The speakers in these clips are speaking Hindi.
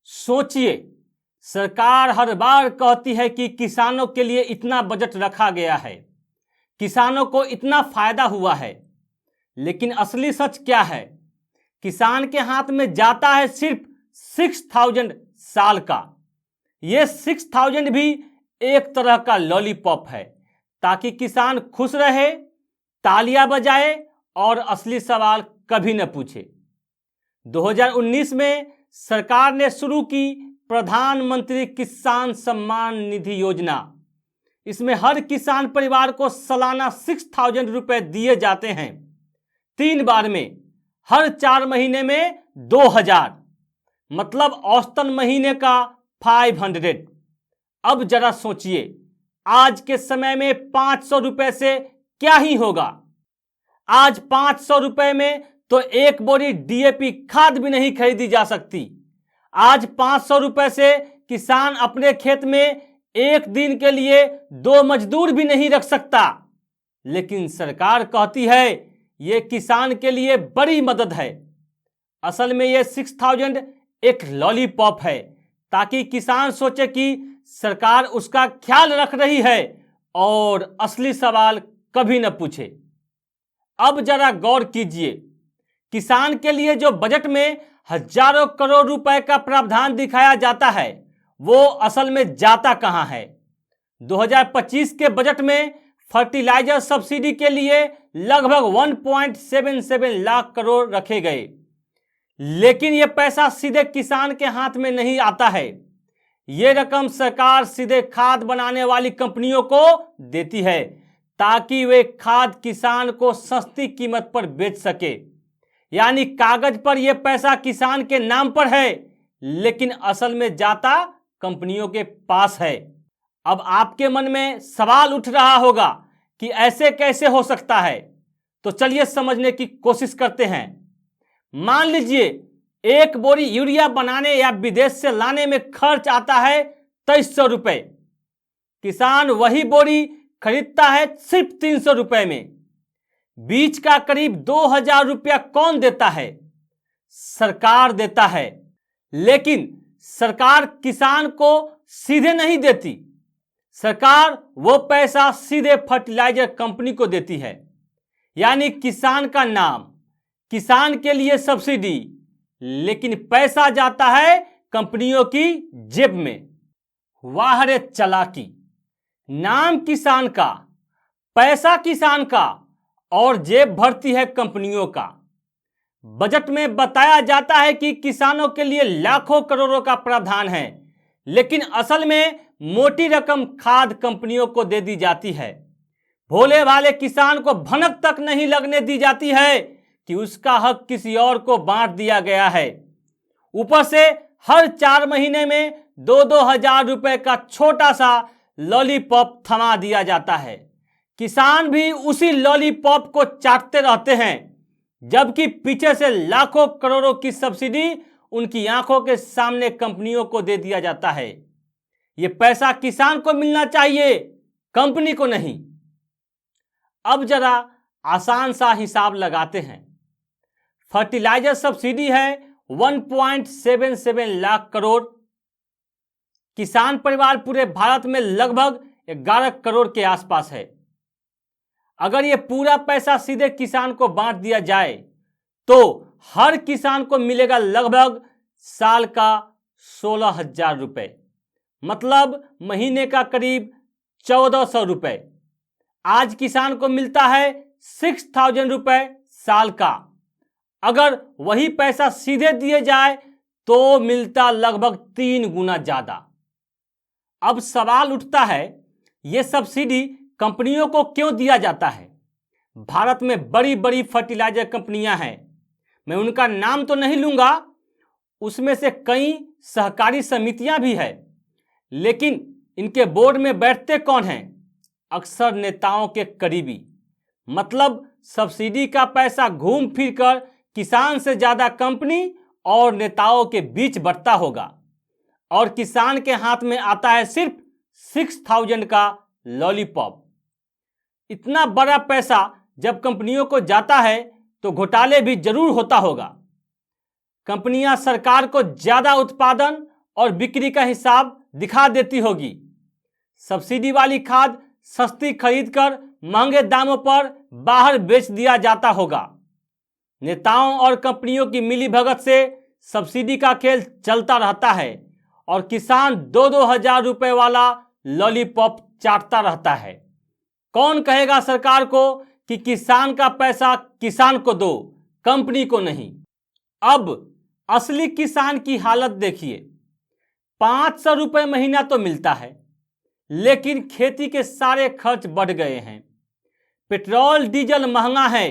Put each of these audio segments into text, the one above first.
सोचिए, सरकार हर बार कहती है कि किसानों के लिए इतना बजट रखा गया है, किसानों को इतना फायदा हुआ है। लेकिन असली सच क्या है? किसान के हाथ में जाता है सिर्फ 6000 साल का। ये 6000 भी एक तरह का लॉलीपॉप है, ताकि किसान खुश रहे, तालियां बजाए और असली सवाल कभी न पूछे। 2019 में सरकार ने शुरू की प्रधानमंत्री किसान सम्मान निधि योजना। इसमें हर किसान परिवार को सालाना 6000 रुपए दिए जाते हैं, 3 बार में, हर 4 महीने में 2000, मतलब औसतन महीने का 500। अब जरा सोचिए, आज के समय में 500 रुपए से क्या ही होगा। आज 500 रुपए में तो एक बोरी डीएपी खाद भी नहीं खरीदी जा सकती। आज 500 रुपए से किसान अपने खेत में एक दिन के लिए 2 मजदूर भी नहीं रख सकता। लेकिन सरकार कहती है यह किसान के लिए बड़ी मदद है। असल में यह 6000 एक लॉलीपॉप है, ताकि किसान सोचे कि सरकार उसका ख्याल रख रही है और असली सवाल कभी न पूछे। अब जरा गौर कीजिए, किसान के लिए जो बजट में हजारों करोड़ रुपए का प्रावधान दिखाया जाता है, वो असल में जाता कहां है? 2025 के बजट में फर्टिलाइजर सब्सिडी के लिए लगभग 1.77 लाख करोड़ रखे गए। लेकिन यह पैसा सीधे किसान के हाथ में नहीं आता है। यह रकम सरकार सीधे खाद बनाने वाली कंपनियों को देती है, ताकि वे खाद किसान को सस्ती कीमत पर बेच सके। यानी कागज पर यह पैसा किसान के नाम पर है, लेकिन असल में जाता कंपनियों के पास है। अब आपके मन में सवाल उठ रहा होगा कि ऐसे कैसे हो सकता है, तो चलिए समझने की कोशिश करते हैं। मान लीजिए एक बोरी यूरिया बनाने या विदेश से लाने में खर्च आता है 2300 रुपए। किसान वही बोरी खरीदता है सिर्फ 300 रुपए में। बीच का करीब 2000 रुपया कौन देता है? सरकार देता है। लेकिन सरकार किसान को सीधे नहीं देती। सरकार वो पैसा सीधे फर्टिलाइजर कंपनी को देती है। यानी किसान का नाम, किसान के लिए सब्सिडी, लेकिन पैसा जाता है कंपनियों की जेब में। वाह रे चालाकी! नाम किसान का, पैसा किसान का और जेब भरती है कंपनियों का। बजट में बताया जाता है कि किसानों के लिए लाखों करोड़ों का प्रावधान है, लेकिन असल में मोटी रकम खाद कंपनियों को दे दी जाती है। भोले भाले किसान को भनक तक नहीं लगने दी जाती है कि उसका हक किसी और को बांट दिया गया है। ऊपर से हर 4 महीने में 2-2 हजार रुपए का छोटा सा लॉलीपॉप थमा दिया जाता है। किसान भी उसी लॉलीपॉप को चाटते रहते हैं, जबकि पीछे से लाखों करोड़ों की सब्सिडी उनकी आंखों के सामने कंपनियों को दे दिया जाता है। यह पैसा किसान को मिलना चाहिए, कंपनी को नहीं। अब जरा आसान सा हिसाब लगाते हैं। फर्टिलाइजर सब्सिडी है 1.77 लाख करोड़। किसान परिवार पूरे भारत में लगभग 11 करोड़ के आसपास है। अगर यह पूरा पैसा सीधे किसान को बांट दिया जाए तो हर किसान को मिलेगा लगभग साल का 16,000 रुपए, मतलब महीने का करीब 1400 रुपए। आज किसान को मिलता है 6000 रुपए साल का। अगर वही पैसा सीधे दिए जाए तो मिलता लगभग 3 गुना ज्यादा। अब सवाल उठता है, यह सब्सिडी कंपनियों को क्यों दिया जाता है? भारत में बड़ी बड़ी फर्टिलाइजर कंपनियां हैं, मैं उनका नाम तो नहीं लूंगा। उसमें से कई सहकारी समितियां भी है, लेकिन इनके बोर्ड में बैठते कौन हैं? अक्सर नेताओं के करीबी। मतलब सब्सिडी का पैसा घूम फिर कर किसान से ज्यादा कंपनी और नेताओं के बीच बंटता होगा, और किसान के हाथ में आता है सिर्फ 6000 का लॉलीपॉप। इतना बड़ा पैसा जब कंपनियों को जाता है तो घोटाले भी जरूर होता होगा। कंपनियां सरकार को ज्यादा उत्पादन और बिक्री का हिसाब दिखा देती होगी। सब्सिडी वाली खाद सस्ती खरीदकर महंगे दामों पर बाहर बेच दिया जाता होगा। नेताओं और कंपनियों की मिलीभगत से सब्सिडी का खेल चलता रहता है और किसान 2-2 हजार रुपए वाला लॉलीपॉप चाटता रहता है। कौन कहेगा सरकार को कि किसान का पैसा किसान को दो, कंपनी को नहीं। अब असली किसान की हालत देखिए। 500 रुपए महीना तो मिलता है, लेकिन खेती के सारे खर्च बढ़ गए हैं। पेट्रोल डीजल महंगा है,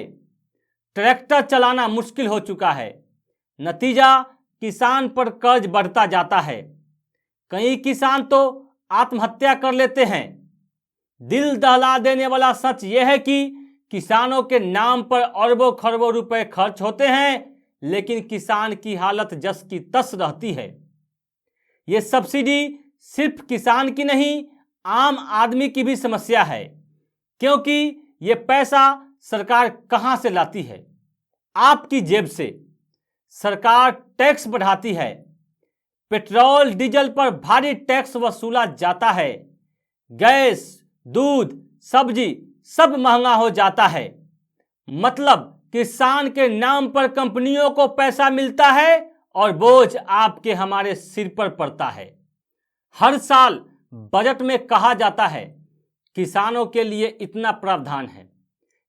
ट्रैक्टर चलाना मुश्किल हो चुका है। नतीजा, किसान पर कर्ज बढ़ता जाता है। कई किसान तो आत्महत्या कर लेते हैं। दिल दहला देने वाला सच यह है कि किसानों के नाम पर अरबों खरबों रुपए खर्च होते हैं, लेकिन किसान की हालत जस की तस रहती है। ये सब्सिडी सिर्फ किसान की नहीं, आम आदमी की भी समस्या है, क्योंकि ये पैसा सरकार कहां से लाती है? आपकी जेब से। सरकार टैक्स बढ़ाती है। पेट्रोल डीजल पर भारी टैक्स वसूला जाता है। गैस, दूध, सब्जी सब महंगा हो जाता है। मतलब किसान के नाम पर कंपनियों को पैसा मिलता है और बोझ आपके हमारे सिर पर पड़ता है। हर साल बजट में कहा जाता है किसानों के लिए इतना प्रावधान है,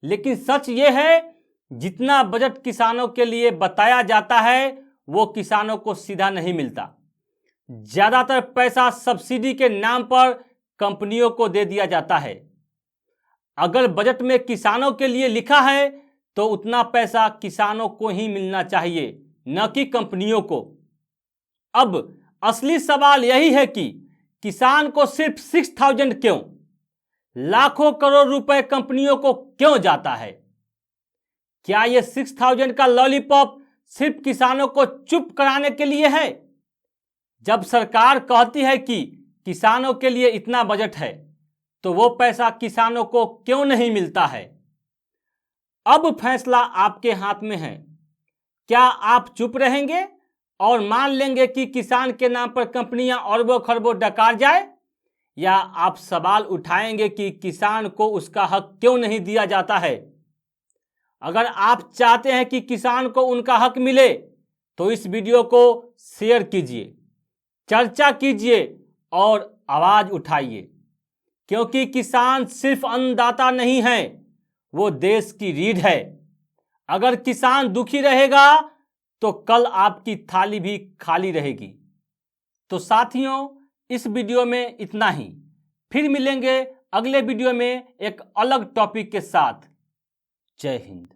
लेकिन सच ये है जितना बजट किसानों के लिए बताया जाता है वो किसानों को सीधा नहीं मिलता। ज्यादातर पैसा सब्सिडी के नाम पर कंपनियों को दे दिया जाता है। अगर बजट में किसानों के लिए लिखा है तो उतना पैसा किसानों को ही मिलना चाहिए, न कि कंपनियों को। अब असली सवाल यही है कि किसान को सिर्फ 6000 क्यों? लाखों करोड़ रुपए कंपनियों को क्यों जाता है? क्या यह 6000 का लॉलीपॉप सिर्फ किसानों को चुप कराने के लिए है? जब सरकार कहती है कि किसानों के लिए इतना बजट है, तो वो पैसा किसानों को क्यों नहीं मिलता है? अब फैसला आपके हाथ में है। क्या आप चुप रहेंगे और मान लेंगे कि किसान के नाम पर कंपनियां अरबों खरबों डकार जाए, या आप सवाल उठाएंगे कि किसान को उसका हक क्यों नहीं दिया जाता है? अगर आप चाहते हैं कि किसान को उनका हक मिले तो इस वीडियो को शेयर कीजिए, चर्चा कीजिए और आवाज उठाइए, क्योंकि किसान सिर्फ अन्नदाता नहीं है, वो देश की रीढ़ है। अगर किसान दुखी रहेगा तो कल आपकी थाली भी खाली रहेगी। तो साथियों, इस वीडियो में इतना ही। फिर मिलेंगे अगले वीडियो में एक अलग टॉपिक के साथ। जय हिंद।